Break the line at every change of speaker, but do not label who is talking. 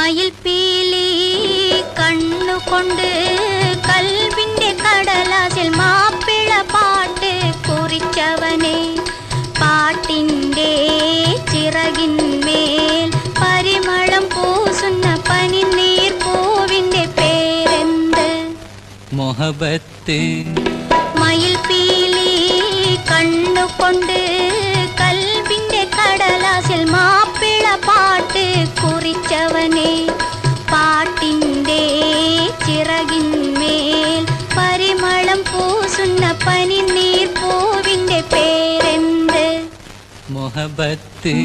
മയിൽ പീലി കണ്ണുകൊണ്ട് കൽവിന്റെ കടലാസിൽ മാപ്പിള പാട്ട് കുറിച്ചവനെ, പാട്ടിൻ്റെ ചിറകിന്മേൽ പരിമളം പൂസുന്ന പനിനീർ പൂവിന്റെ പേരെന്ത്?
മൊഹബത്ത്.
മയിൽ പീലി കണ്ണുകൊണ്ട് കൽവിന്റെ കടലാസിൽ മാപ്പിള പാട്ട് കുറിച്ചവനെ, പാട്ടിൻ്റെ ചിറകിന്മേൽ പരിമളം പൂസുന്ന പനിനീർ പൂവിന്റെ പേരെന്ത്?
മൊഹബത്ത്.